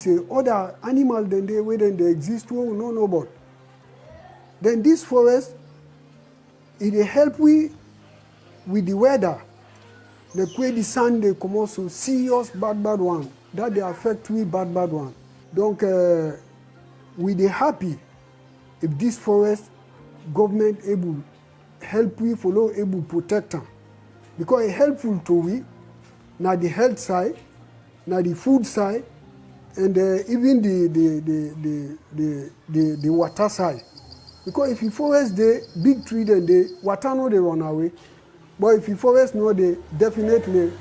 Say other animals then they exist, we no know about. Then this forest, it help we with the weather. The way the sun they come out so serious bad one. That they affect we bad one. Donc we they happy if this forest government able help we follow able protect them. Because it helpful to we, now the health side, now the food side, and even the water side. Because if you forest the big tree, then the water no they run away. But if you forest no, they definitely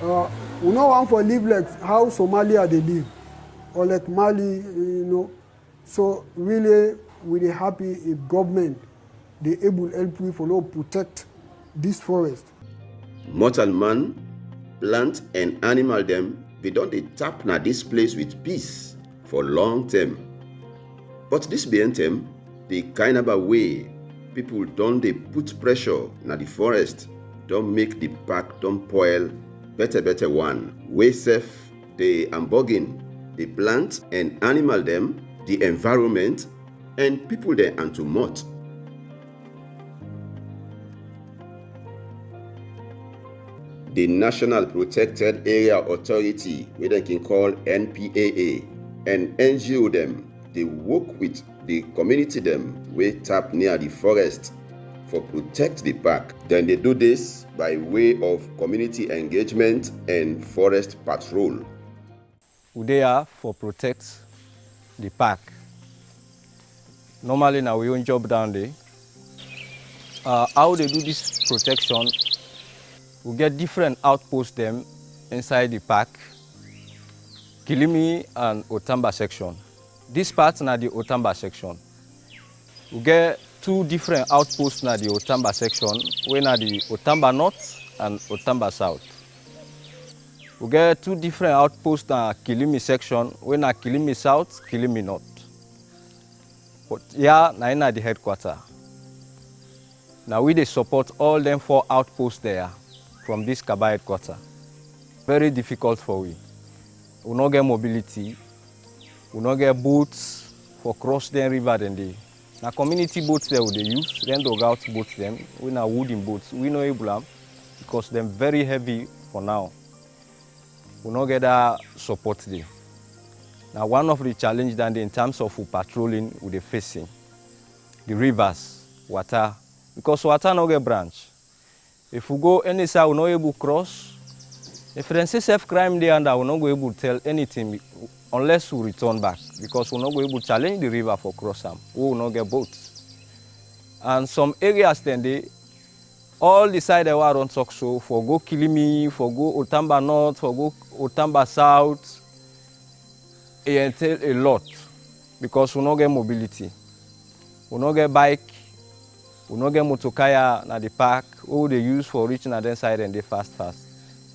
we no want for live like how Somalia they live, or like Mali, you know. So really, we are happy if government they able help we follow protect this forest. Mortal man, plant and animal them, they don't they tap na this place with peace for long term. But this being them, the kind of a way people don't they put pressure na the forest, don't make the park don't spoil better one. Way safe the ambogging, the plant and animal them, the environment, and people there and to mot. The National Protected Area Authority, which they can call NPAA, and NGO them, they work with the community them, we tap near the forest for protect the park. Then they do this by way of community engagement and forest patrol. We are for protect the park. Normally now we own job down there. How they do this protection? We get different outposts them inside the park, Kilimi and Outamba section. This part na the Outamba section. We get two different outposts na the Outamba section, one na the Outamba North and Outamba South. We get two different outposts na Kilimi section, one na Kilimi South, Kilimi North. But yeah, na the headquarters. Now we dey support all them 4 outposts there from this Kaba headquarters. Very difficult for we. We no get mobility. We no get boats for cross the river then they. Now community boats there we they use, then dog out boats them. We na wooden boats. We no able them because them very heavy for now. We no get that support there. Now one of the challenges then in terms of patrolling we they facing the rivers, water, because water no get branch. If we go any side, we're not able to cross. If there is self-crime there, and we're not going to tell anything unless we return back, because we're not going to challenge the river for crossing. We will not get boats. And some areas then they, all the side they were on talk so for go Kilimi, for go Outamba North, for go Outamba South, it entails a lot because we not get mobility. We not get bike. We no get motokaya na the park. All they use for reaching at the side and they fast.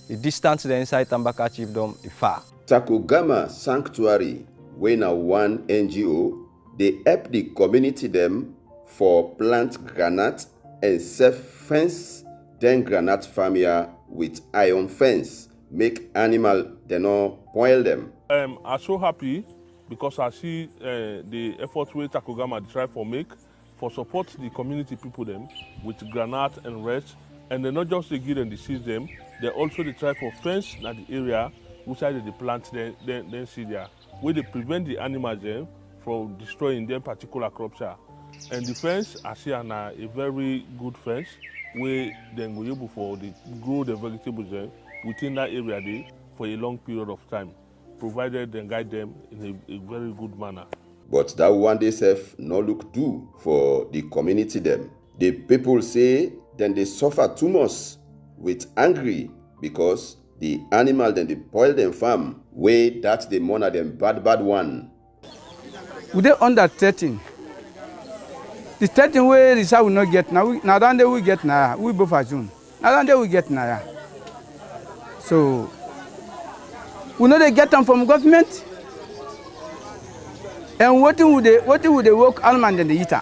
The distance the inside Tambaka Chiefdom is far. Takugama Sanctuary, when a one NGO, they help the community them for plant granite and self-fence, then granite farmia with iron fence, make animal they not spoil them. I'm so happy because I see the effort where Takugama try for make. For support the community people them with granite and rest, and they not just they give them the seeds them, they also they try for fence at the area which are the plant then see there, where they prevent the animals them from destroying their particular crops. And the fence I see a very good fence where then we able for the grow the vegetables there within that area there for a long period of time, provided they guide them in a very good manner. But that one day self no look do for the community them. The people say then they suffer too much with angry because the animal then they spoil them farm way that they monitor them bad one. We dey under 13. The 13 way is how we not get now. Now that day we get now. We both for June. Now that day we get now. So we know they get them from government. And what would they work animal than the eater?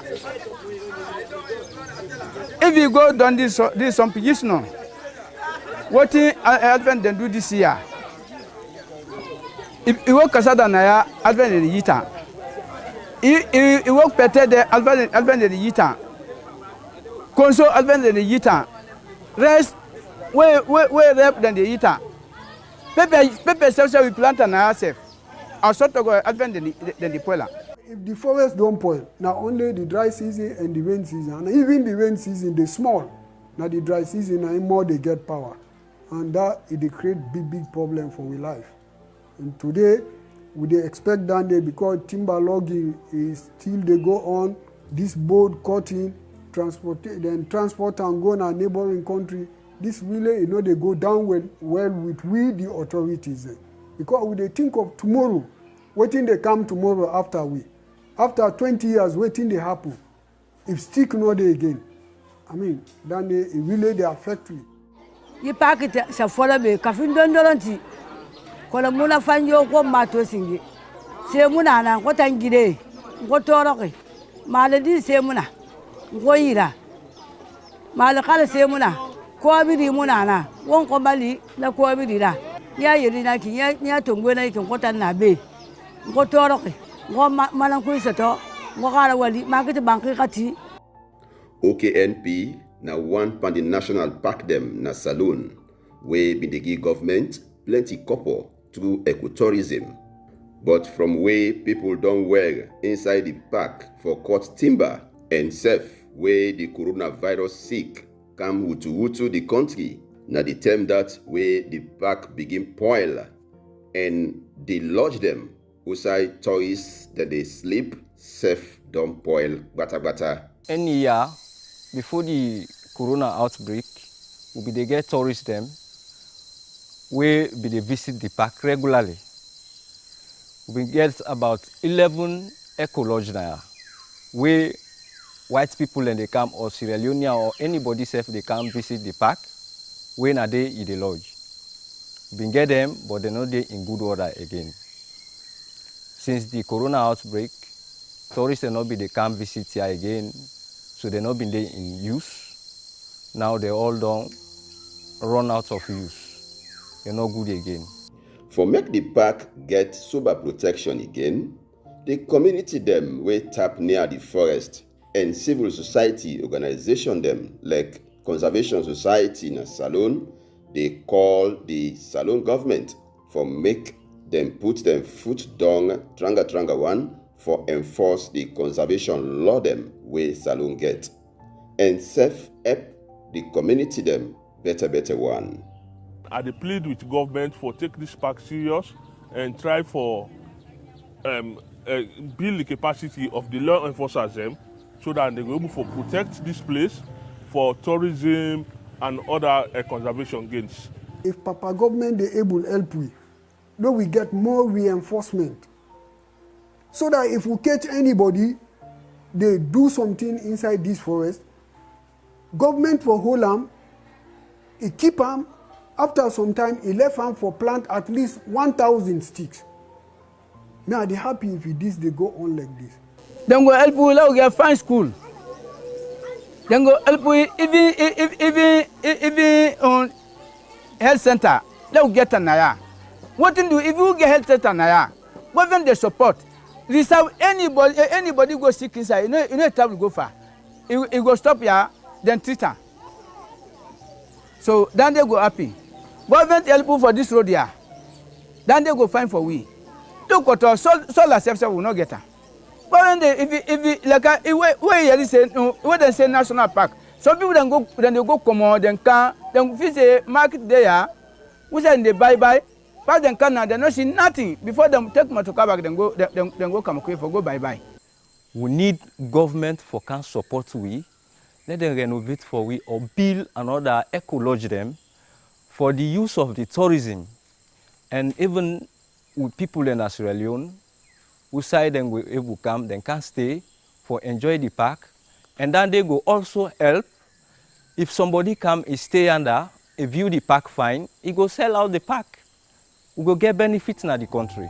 If you go down this some position, what advent then do this year? Iwo kasada na ya advent de yita. Iwo pete de advent de yita. Konso advent de yita. Rest we rep than the yita. Pepe self we plant na ourselves. Our sort of go advent than the poiler. If the forest don't spoil, now only the dry season and the rain season, and even the rain season, they small. Now the dry season, now more they get power. And that it create big problem for we life. And today, we they expect that day because timber logging is still they go on, this board cutting, transport and go in a neighboring country. This really, they go down well with we, the authorities. Because we they think of tomorrow, waiting they come tomorrow after we. After 20 years, waiting they happen. If stick no day again, I mean, then it really they affect we. You pack it, so follow me, Kafin Dondolanti. Colomuna find your one matter singing. Semunana, what I'm giddy, what Toroki, Maladi Semuna, Goira, Malakala Semuna, Coabidi Munana, one Comali, La Coabidida. Ya Yerinaki, ya Tungwena, what an abbey, what Toroki, what Malanquisato, Moharawali, Market Bankati. OKNP na one pan the national park them na saloon, where be the give government plenty couple through ecotourism. But from where people don't wear inside the park for cut timber and safe where the coronavirus sick come wutu the country, na the term that where the park begin poil and they lodge them outside tourists that they sleep safe don't poil bata. Any year before the corona outbreak, we be get tourists them where be they visit the park regularly. We get about 11 eco lodge now, where white people and they come or Sierra Leone or anybody safe they come visit the park. When are they in the lodge? We get them, but they're not there in good order again. Since the corona outbreak, tourists are not be they come visit here again, so they're not been there in use. Now they all don't run out of use. They're not good again. For make the park get sober protection again, the community them wey tap near the forest and civil society organization them like Conservation Society in a Salone, they call the Salone government for make them put them foot down tranga one for enforce the conservation law them wey Salone get and self help the community them better one. I dey plead with government for take this park serious and try for build the capacity of the law enforcers them so that they will able to protect this place for tourism and other conservation gains. If Papa government they able help we get more reinforcement. So that if we catch anybody, they do something inside this forest, government for hold them, it keep them. After some time, he left them for plant at least 1,000 sticks. Now they happy if they go on like this. Then go help we now get fine school. Then go help we even on health center. Let get an aya. What to do if you get health center naya? Government they support. Reserve anybody go sick inside. You know time will go far. It go stop here, then treat her. So then they go happy. Government help for this road here. Then they go find for we. Look what our solar self will not get her. But if like where you say no, where they say national park. Some people then they go come on, then can then visit market there. We say they bye. But then can they not see nothing before them take my to come back. Then go come away for go bye. We need government for can support we. Let them renovate for we or build another eco lodge them for the use of the tourism and even with people in Sierra Leone who side them will able come, then can stay for enjoy the park, and then they go also help if somebody come and stay under view the park fine, he go sell out the park. We go get benefits in the country.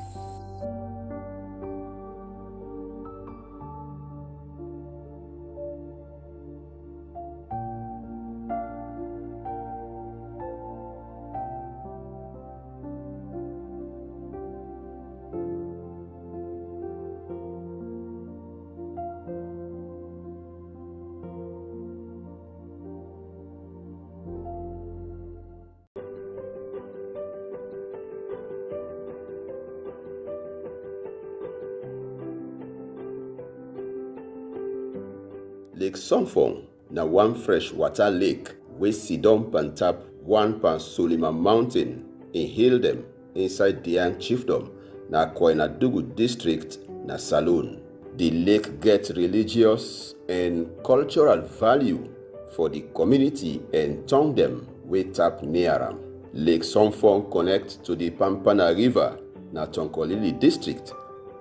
Lake Sonfon na one freshwater lake wey sidon on top one pan Solima Mountain in Hildem inside Dian Chiefdom na Koinadugu district na Salone. The lake get religious and cultural value for the community and tongue them wey tap near am. Lake Sonfon connect to the Pampana River na Tonkolili district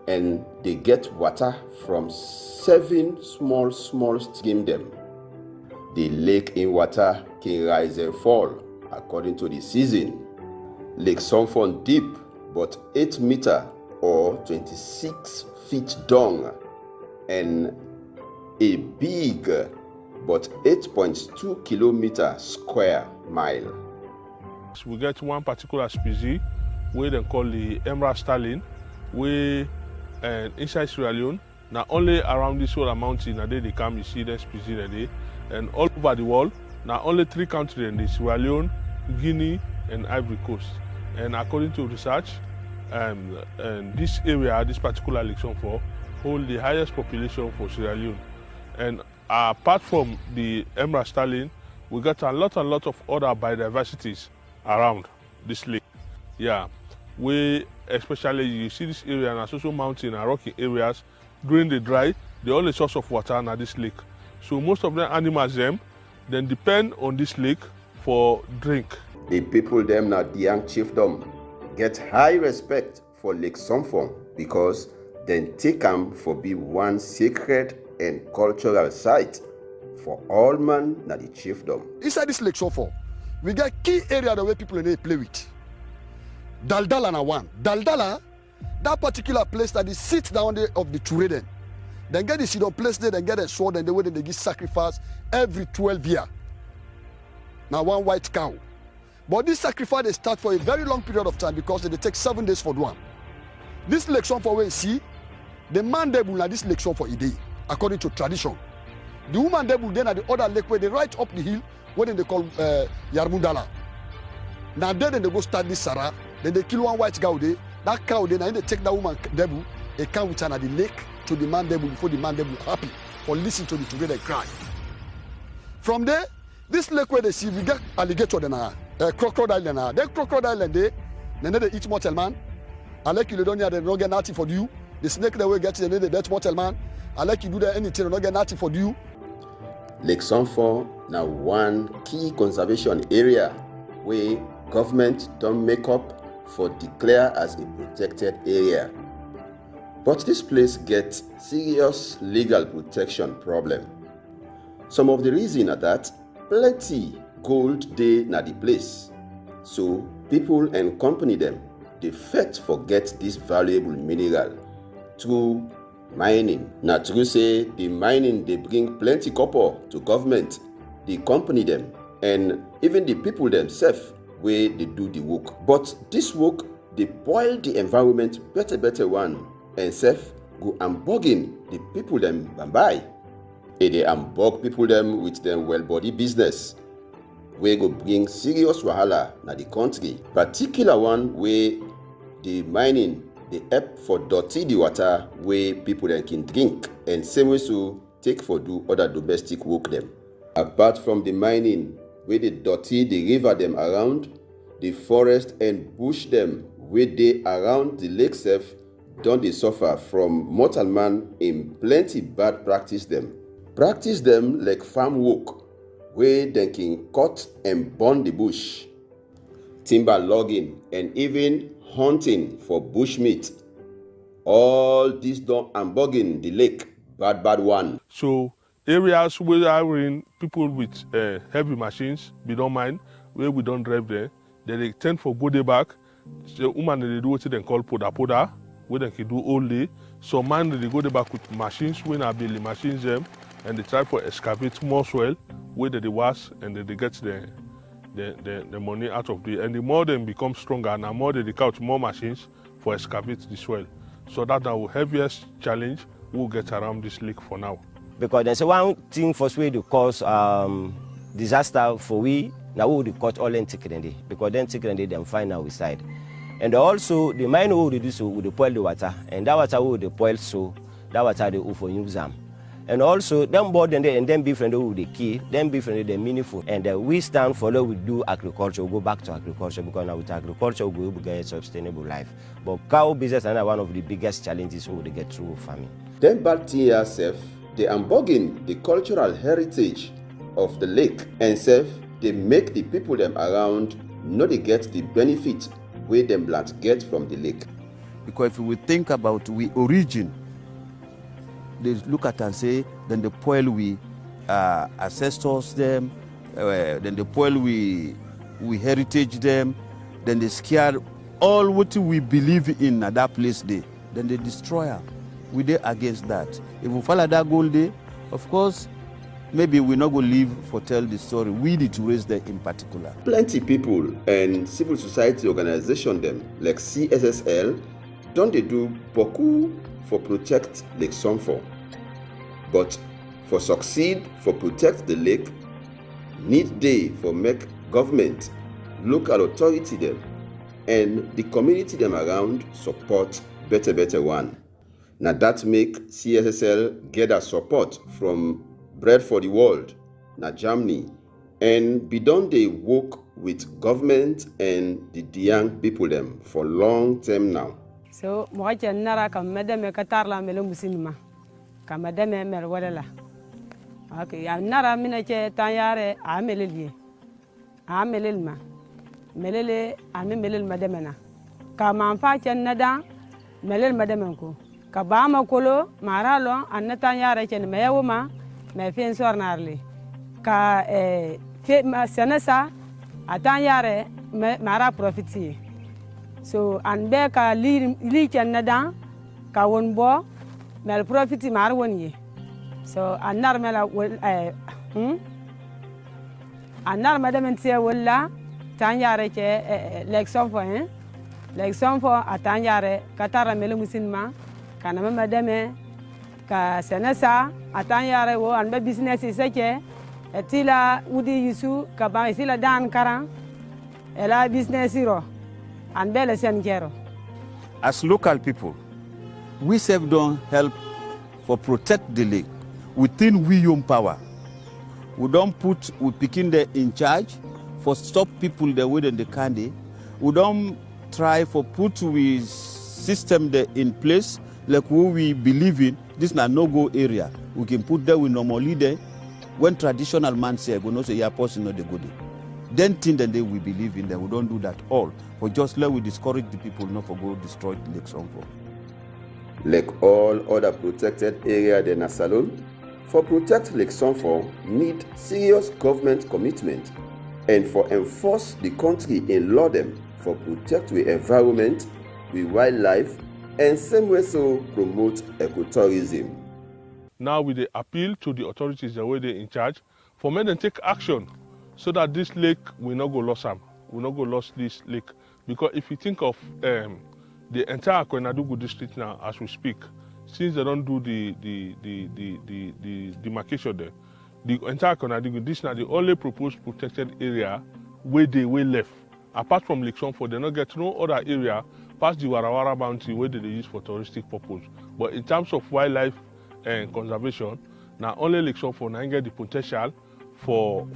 and they get water from 7 small stream them. The lake in water can rise and fall according to the season. Lake Sonfon deep but 8 meter or 26 feet long and a big but 8.2 kilometer square mile. We get one particular species where they call the emerald starling, where inside Sierra Leone, not only around this whole mountain, they come, you see the species there, and all over the world, not only 3 countries in Sierra Leone, Guinea, and Ivory Coast. And according to research, this area, this particular Lake Sonfon, hold the highest population for Sierra Leone. And apart from the emerald starling, we got a lot of other biodiversities around this lake. Yeah, especially you see this area and social mountain and rocky areas during the dry, the only source of water na this lake. So most of the animals then depend on this lake for drink. The people them na Dian Chiefdom get high respect for Lake Sonfon because they take them for be one sacred and cultural site for all man na the chiefdom. Inside this Lake Sonfon, we get key area the way people they play with. Daldala na one. Daldala, that particular place that is sit down there of the Tureden. Then get the sit place there, then get a sword, and the way they give sacrifice every 12 years. Now one white cow. But this sacrifice they start for a very long period of time because they take 7 days for one. This Lake Sonfon where you see, the man they will this Lake Sonfon a day, according to tradition. The woman they will then at the other lake where they right up the hill, where they call Yarmundala. Now then they go start this Sarah, then they kill one white cow there. That cow then they take that woman devil, a cow which are at the lake to the man devil before the man devil happy for listening to the together cry. From there, this lake where they see we get alligator then crocodile then then crocodile and then they eat mortal man. I like you don't they don't get nothing for you. The snake they will get then they death mortal man. I like you do that anything they don't get nothing for you. Lake Sonfon now one key conservation area where government don't make up for declare as a protected area. But this place gets serious legal protection problem. Some of the reason are that plenty gold dey na the place. So people and company them, they fight forget this valuable mineral through mining. Na true say the mining they bring plenty copper to government, the company them, and even the people themselves where they do the work. But this work they spoil the environment better one and self go ambogging the people them by. They ambog people them with them well-body business. We go bring serious wahala na the country. Particular one where the mining they help for dirty the water where people then can drink and same way so take for do other domestic work them. Apart from the mining where they dirty the river them around, the forest and bush them where they around the lake self don't they suffer from mortal man in plenty bad practice them. Practice them like farm work where they can cut and burn the bush, timber logging and even hunting for bushmeat. All this don't ambogging the lake, bad one. So areas where are in people with heavy machines, we don't mind, where we don't drive there, they tend for go back. The woman they do what they call poda, where they can do all day. So man they go back with machines, when I build the machines them, and they try for excavate more soil, where they wash and they get the money out of the. And the more they become stronger, and the more they count more machines for excavate the soil. So that's our heaviest challenge we'll get around this lake for now. Because there's one thing for way to cause disaster for we. Now we would cut all in ticket because then ticket them find our side. And also the mine would do so would boil the water, and that water would boil so that water they for use them. And also, them board and them be friendly with the key, them be friendly, they're meaningful. And we stand for we do agriculture, we go back to agriculture, because now with agriculture, we will get a sustainable life. But cow business is one of the biggest challenges we will get through farming. Them bad thing yourself, they unbogging the cultural heritage of the lake, and self, they make the people them around know they get the benefit where them land get from the lake. Because if we think about we origin, they look at and say, then the poil we ancestors them, then the poil we heritage them, then they scare all what we believe in at that place there, then they destroy her. We there against that. If we follow that goal there, of course, maybe we're not going to live for tell the story. We need to raise them in particular. Plenty people and civil society organization them, like CSSL, don't they do beaucoup for protect Lake Sonfon. But for succeed for protect the lake, need they for make government, local authority them, and the community them around support better one. Now that make CSSL get a support from Bread for the World, now Germany, and be done they work with government and the young people them for long term now. So moja nara kam madame katarla melo musinma kam madame mer wala okay ya nara mina che tanyare ameleli amelelma melele ame melel madame na kam amfa chen nada melel madame ko ka bama kolo maralo anna tanyare chen meyawuma me fen sornarli ka fe ma senasa atanyare mara profiti. So and be ka li chen nada ka won bo mel profiti mar won ye. So anar mela anar madame tie wala tanyare ke Lake Sonfon Lake Sonfon atanyare katara mel musinma kana madame ka senasa atanyare wo an be business iseke etila udi yisu ka ba isila dan karan ela business ro. As local people, we serve don't help for protect the lake within we own power. We don't put we picking the in charge for stop people the way in the candy. We don't try for put we system the in place like who we believe in. This is a no-go area. We can put there we normally there. When traditional man say, we know say yeah, person not the good. Then think that we believe in them. We don't do that all. For just let we discourage the people not for go destroy the Lake Sonfon. Like all other protected area in a salon, for protect Lake Sonfon need serious government commitment and for enforce the country in law them for protect the environment, the wildlife, and same way so promote ecotourism. Now with the appeal to the authorities the way they in charge, for men to take action so that this lake will not go lost them. Will not go lost this lake. Because if you think of the entire Kwenadugu district now as we speak, since they don't do the demarcation there, the entire Kwenadugu, this is now the only proposed protected area where they will left. Apart from Lake Sonfon, they not get no other area past the Warawara boundary where they use for touristic purpose. But in terms of wildlife and conservation, now only Lake Sonfon now get the potential for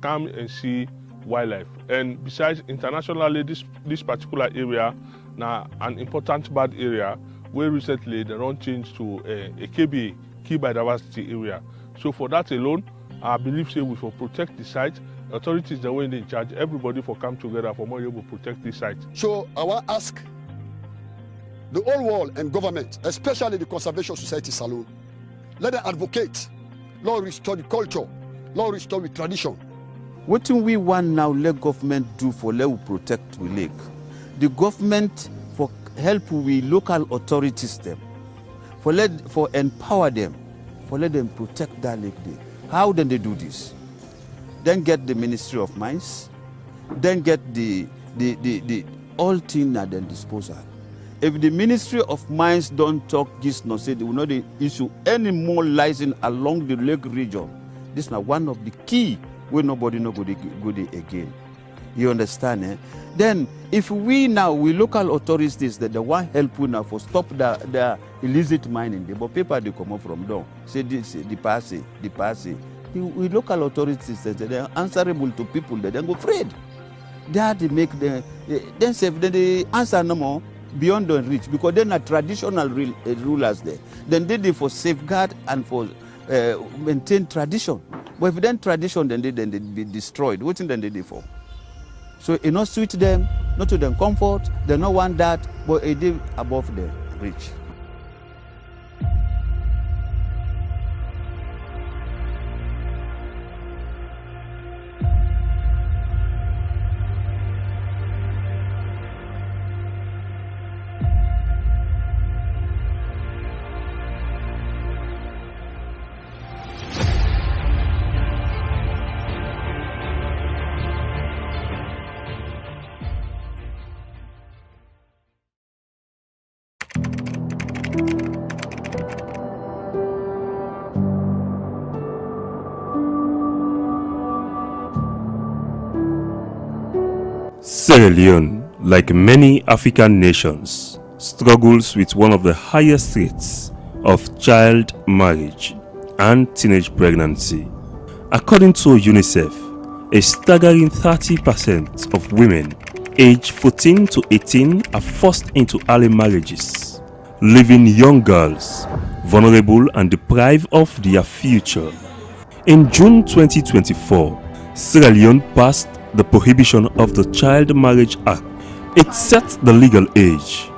come and see wildlife. And besides, internationally, this particular area now an important bird area where recently they don't change to a KBA, key biodiversity area. So for that alone, I believe say we will protect the site. Authorities that were in charge, everybody for come together for more able to protect this site. So I want to ask the whole world and government, especially the Conservation Society Salon, let them advocate, Lord restore the culture, Lord restore the tradition. What do we want now let government do for let we protect the lake? The government for help with local authorities them, for empower them, for let them protect that lake there. How then they do this? Then get the Ministry of Mines, then get the all things at their disposal. If the Ministry of Mines don't talk this, no say they will not issue any more license along the lake region. This is now one of the key where nobody no go there again. You understand? Eh? Then, if we local authorities that the one help now for stop the illicit mining, but people they come up from down, say this, the passy. We local authorities that they are answerable to people that they go afraid. That they make they answer no more beyond the reach because they're not traditional rulers there. Then they for safeguard and for maintain tradition. But if then tradition, then they be destroyed. What then they do for? So it not suit them, not to them comfort. They don't want that, but it is above the reach. Sierra Leone, like many African nations, struggles with one of the highest rates of child marriage and teenage pregnancy. According to UNICEF, a staggering 30% of women aged 14 to 18 are forced into early marriages, leaving young girls vulnerable and deprived of their future. In June 2024, Sierra Leone passed the Prohibition of the Child Marriage Act. It set the legal age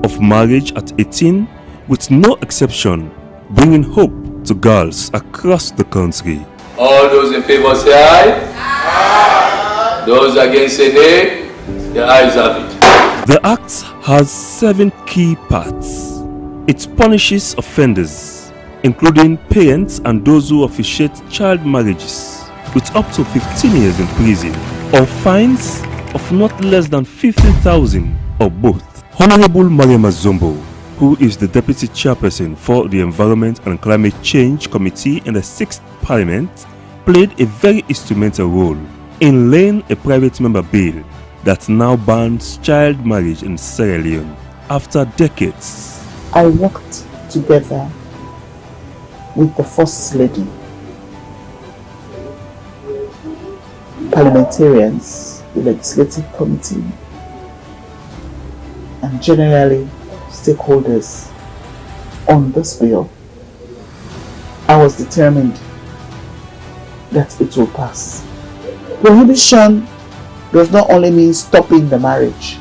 of marriage at 18 with no exception, bringing hope to girls across the country. All those in favor say aye. Aye. Those against say nay. The ayes have it. The act has 7 key parts. It punishes offenders, including parents and those who officiate child marriages, with up to 15 years in prison or fines of not less than 50,000 or both. Honorable Mariama Zombo, who is the Deputy Chairperson for the Environment and Climate Change Committee in the 6th Parliament, played a very instrumental role in laying a private member bill that now bans child marriage in Sierra Leone after decades. I worked together with the First Lady, parliamentarians, the legislative committee, and generally stakeholders on this bill. I was determined that it will pass. Prohibition does not only mean stopping the marriage,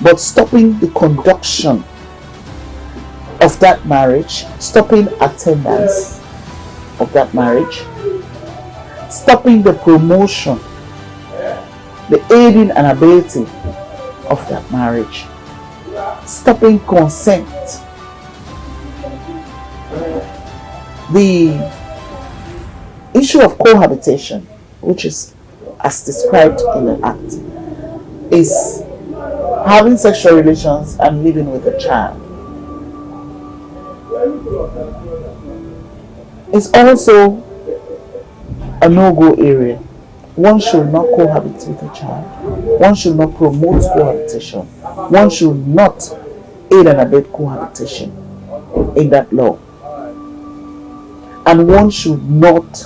but stopping the conduction of that marriage, stopping attendance of that marriage, stopping the promotion, the aiding and abetting of that marriage, stopping consent. The issue of cohabitation, which is as described in the Act, is having sexual relations and living with a child. It's also a no-go area. One should not cohabit with a child. One should not promote cohabitation. One should not aid and abet cohabitation in that law. And one should not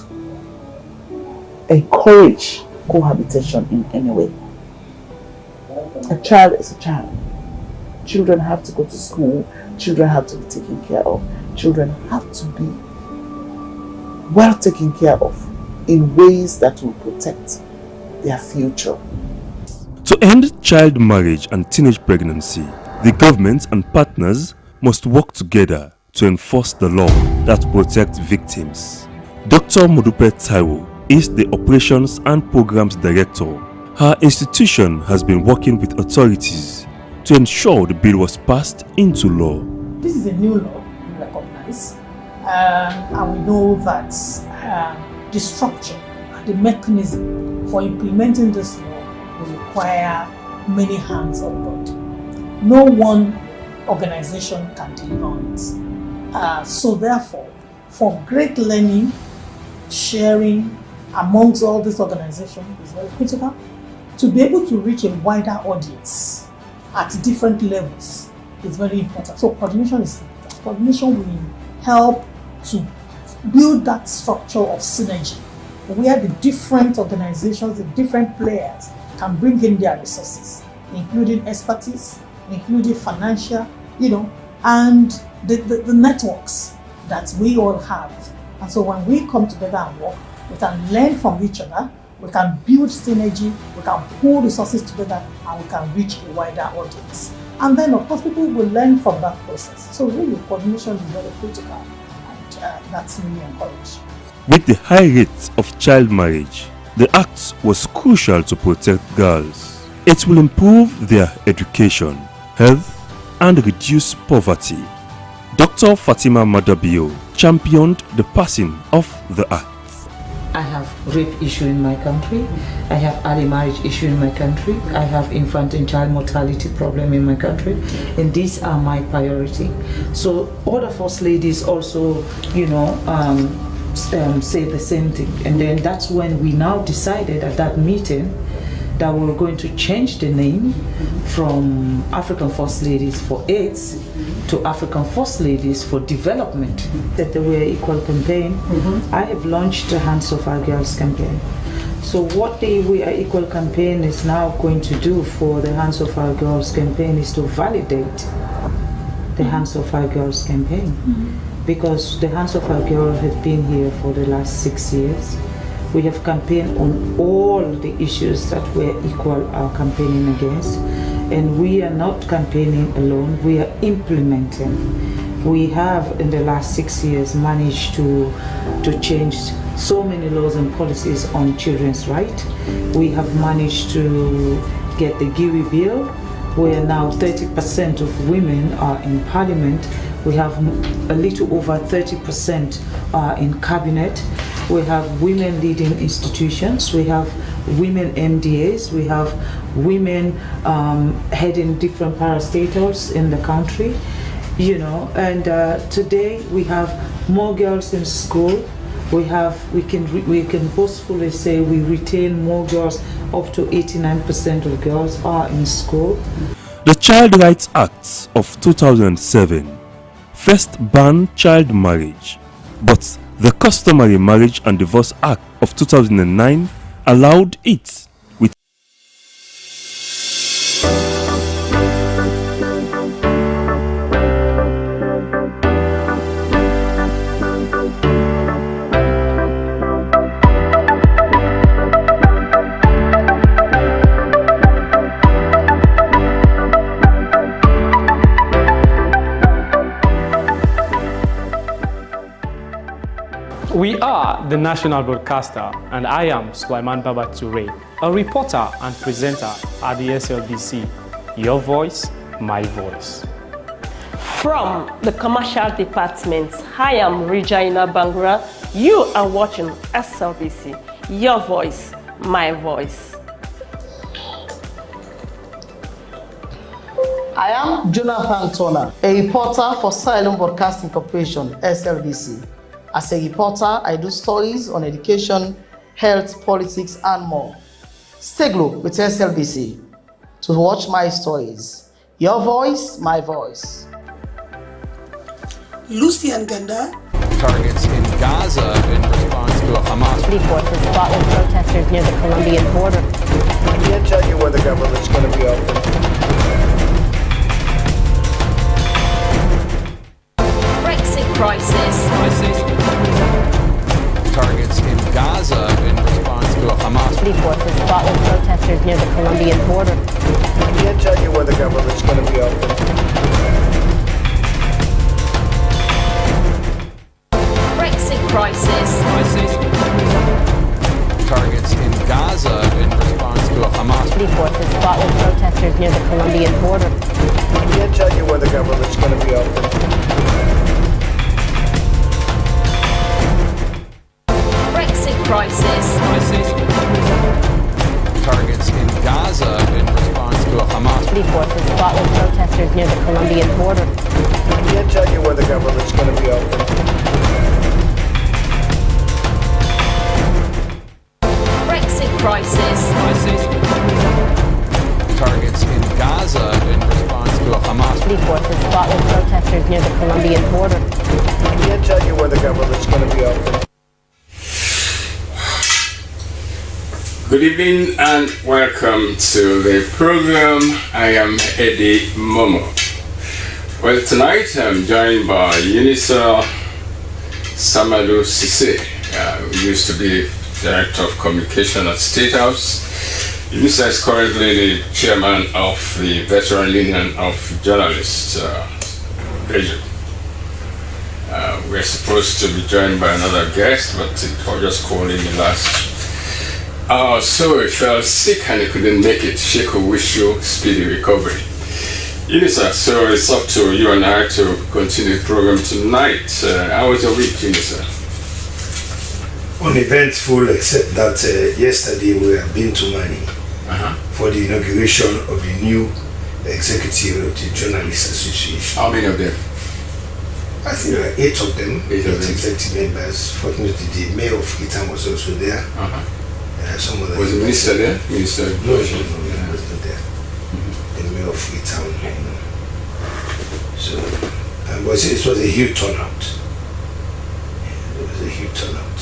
encourage cohabitation in any way. A child is a child. Children have to go to school. Children have to be taken care of. Children have to be well taken care of in ways that will protect their future. To end child marriage and teenage pregnancy, the government and partners must work together to enforce the law that protects victims. Dr. Modupe Taiwo is the Operations and Programs Director. Her institution has been working with authorities to ensure the bill was passed into law. This is a new law we recognize, and we know that the structure, the mechanism for implementing this law will require many hands on board. No one organization can deliver it. So therefore, for great learning, sharing amongst all these organizations is very critical. to be able to reach a wider audience at different levels is very important. So coordination is important. Coordination will help to build that structure of synergy where the different organizations, the different players can bring in their resources, including expertise, including financial, and the networks that we all have. And so when we come together and work, we can learn from each other, we can build synergy, we can pull resources together, and we can reach a wider audience. And then, of course, people will learn from that process. So really, coordination is very critical, and that's really encouraged. With the high rate of child marriage, the act was crucial to protect girls. It will improve their education, health, and reduce poverty. Dr. Fatima Madabio championed the passing of the act. I have rape issue in my country, I have early marriage issue in my country, I have infant and child mortality problem in my country, and these are my priority. So all of us ladies also, say the same thing. And then that's when we now decided at that meeting that we were going to change the name from African First Ladies for AIDS to African First Ladies for Development, that they were equal campaign. I have launched the Hands of Our Girls campaign. So what the We Are Equal campaign is now going to do for the Hands of Our Girls campaign is to validate the Hands of Our Girls campaign. Because the Hands of Our Girls have been here for the last 6 years. We have campaigned on all the issues that we're equal are campaigning against. And we are not campaigning alone, we are implementing. We have in the last 6 years managed to change so many laws and policies on children's rights. We have managed to get the GIWI bill, where now 30% of women are in parliament. We have a little over 30% in cabinet. We have women leading institutions. We have women MDAs. We have women heading different parastatals in the country. And today we have more girls in school. We can boastfully say we retain more girls. Up to 89% of girls are in school. The Child Rights Act of 2007 first banned child marriage, but the Customary Marriage and Divorce Act of 2009 allowed it. We are the national broadcaster, and I am Sulaiman Baba Toure, a reporter and presenter at the SLBC. Your voice, my voice. From the commercial department, I am Regina Bangura. You are watching SLBC. Your voice, my voice. I am Jonathan Turner, a reporter for Sierra Leone Broadcasting Corporation, SLBC. As a reporter, I do stories on education, health, politics, and more. Stay glued with SLBC to watch my stories. Your voice, my voice. Lucian Ganda. Targets in Gaza in response to a Hamas. Report to spot with protesters near the Colombian border. I can't tell you when the government's going to be open. Brexit crisis. Targets in Gaza in response to a Hamas. Report to spot with protesters near the Colombian border. I can't tell you when the government's going to be open. Brexit crisis. Targets in Gaza in response to a Hamas. Report to spot with protesters near the Colombian border. I can't tell you when the government's going to be open. Crisis. Targets in Gaza in response to a Hamas. Report to spot with protesters near the Colombian near the Colombian border. I can't tell you when the government's going to be open. Good evening and welcome to the program. I am Eddie Momo. Well, tonight I'm joined by Unisa Samadou Sise, who used to be Director of Communication at State House. Unisa is currently the Chairman of the Veteran Union of Journalists, Belgium. We're supposed to be joined by another guest, but it was just called in the last hour. So he fell sick and he couldn't make it. Sheikh will wish you speedy recovery. Unisa, so it's up to you and I to continue the program tonight. How was your week, Unisa? Uneventful, except that yesterday we have been to Mani for the inauguration of the new executive of the Journalists Association. How many of them? I think there were 8 of them, 8 executive members. Fortunately, the mayor of Freetown was also there. Some of was the minister there? Minister? No, he was not there. The mayor of Freetown, So, it was a huge turnout. It was a huge turnout.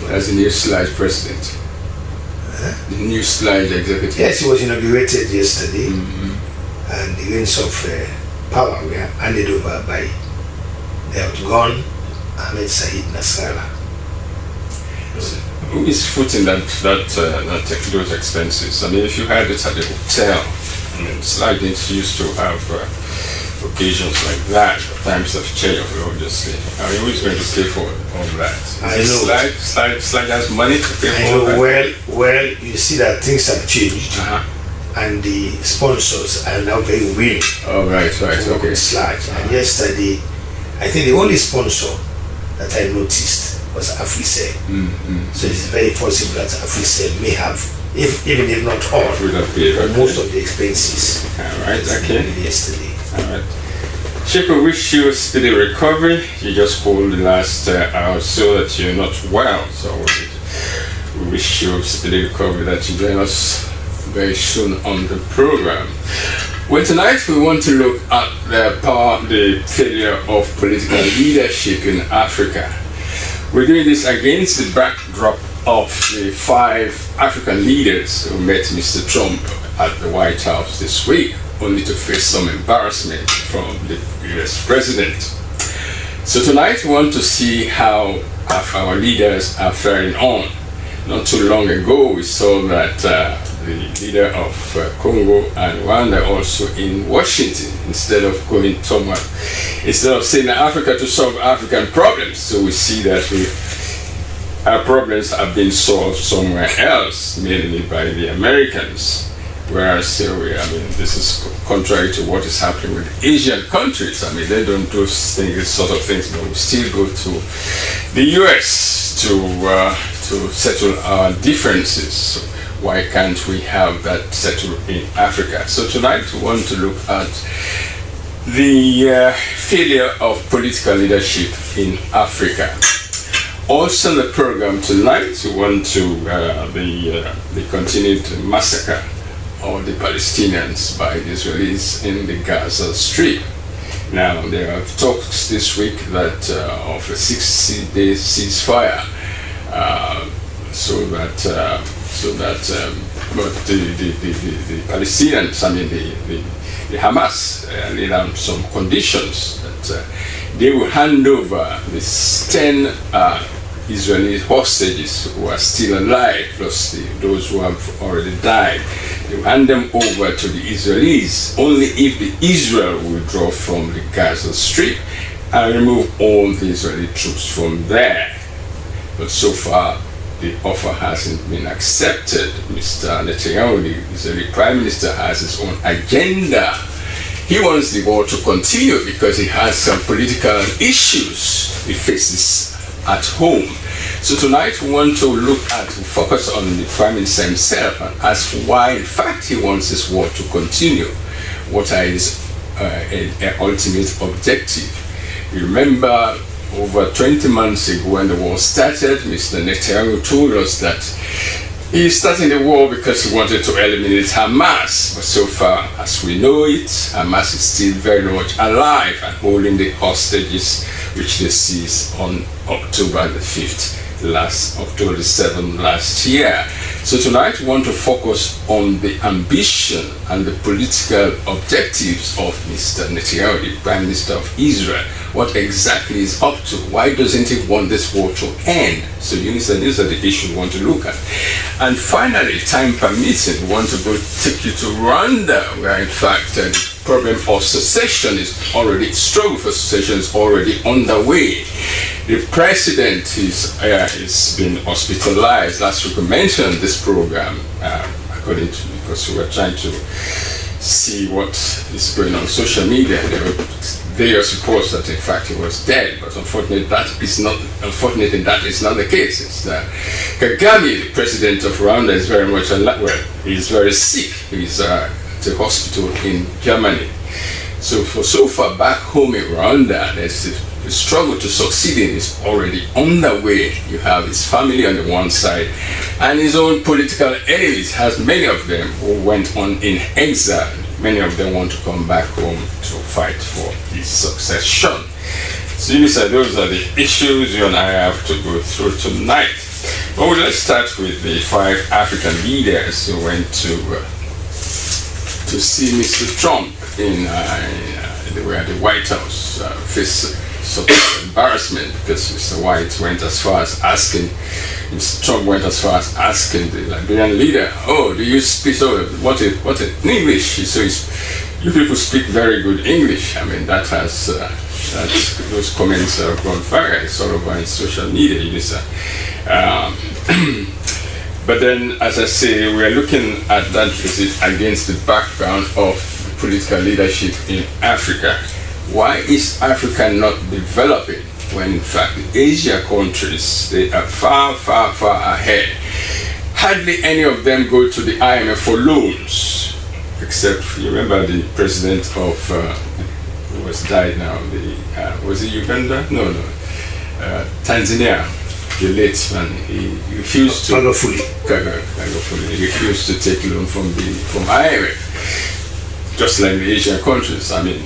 As the new slide president. The new slide executive. Yes, he was inaugurated yesterday, and the reins of power were handed over by the outgone Ahmed Said Nasrallah. Who is footing those expenses? I mean, if you had it at the hotel, I mean, slide didn't used to have occasions like that. Times have changed, obviously. I mean, who's going to pay for all that? I know. Slide has money to pay for all that. Well, you see that things have changed, and the sponsors are now very willing. Oh, right, okay. Slide. And yesterday, I think the only sponsor that I noticed was Africell. So it's very possible that Africell may have, even if not all, most of the expenses. All right, okay. Yesterday. All right. Sheikh, we wish you a speedy recovery. You just called the last hour so that you're not well. So we wish you a speedy recovery, that you join us very soon on the program. Well, tonight we want to look at the failure of political leadership in Africa. We're doing this against the backdrop of the 5 African leaders who met Mr. Trump at the White House this week, only to face some embarrassment from the US president. So tonight we want to see how our leaders are faring on. Not too long ago we saw that the leader of Congo and Rwanda also in Washington, instead of saying Africa to solve African problems. So we see that our problems have been solved somewhere else, mainly by the Americans. Whereas, this is contrary to what is happening with Asian countries. I mean, they don't do this sort of things, but we still go to the US to settle our differences. So why can't we have that settled in Africa? So tonight we want to look at the failure of political leadership in Africa. Also in the program tonight we want to the continued massacre of the Palestinians by the Israelis in the Gaza Strip. Now there are talks this week that of a 60-day ceasefire, but the Palestinians, the Hamas laid down some conditions that they will hand over these 10 Israeli hostages who are still alive, plus those who have already died. They will hand them over to the Israelis only if Israel will withdraw from the Gaza Strip and remove all the Israeli troops from there. But so far, the offer hasn't been accepted. Mr. Netanyahu, the Israeli Prime Minister, has his own agenda. He wants the war to continue because he has some political issues he faces at home. So tonight we want to focus on the Prime Minister himself and ask why, in fact, he wants this war to continue. What are his ultimate objective? You remember over 20 months ago when the war started, Mr. Netanyahu told us that He started the war because he wanted to eliminate Hamas, but so far as we know it, Hamas is still very much alive and holding the hostages which they seized on October the 5th, October the 7th last year. So tonight we want to focus on the ambition and the political objectives of Mr. Netanyahu, the Prime Minister of Israel. What exactly is up to? Why doesn't he want this war to end? So these are the issues we want to look at. And finally, time permitting, we want to go take you to Rwanda, where in fact the problem of struggle for secession is already underway. The president is been hospitalized. Last week we mentioned this program, because we were trying to see what is going on social media. There were various reports that in fact he was dead, but unfortunately that is not the case. It's Kagame, the president of Rwanda, is very much he's very sick. He's at the hospital in Germany. So far back home in Rwanda, there's the struggle to succeed in is already underway. You have his family on the one side and his own political enemies, has many of them who went on in exile. Many of them want to come back home to fight for his succession. So those are the issues you and I have to go through tonight. But let's start with the 5 African leaders who went to see Mr. Trump in the White House, faced some embarrassment because Mr. Trump went as far as asking the Liberian leader, do you speak, what in English? So you people speak very good English. I mean, those comments have gone viral. It's all over in social media, But then, as I say, we are looking at that visit against the background of political leadership in Africa. Why is Africa not developing when in fact the Asia countries, they are far, far, far ahead? Hardly any of them go to the IMF for loans, except, you remember the president of, who has died now, was it Uganda? No. Tanzania, the late man, he refused to Magufuli. He refused to take loan from IMF, just like the Asian countries. I mean,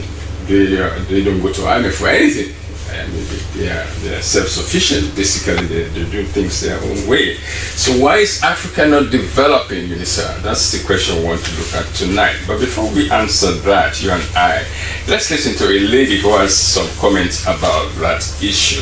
they don't go to IMF for anything. I mean, they are self-sufficient. Basically, they do things their own way. So why is Africa not developing, Unisa? That's the question we want to look at tonight. But before we answer that, you and I, let's listen to a lady who has some comments about that issue.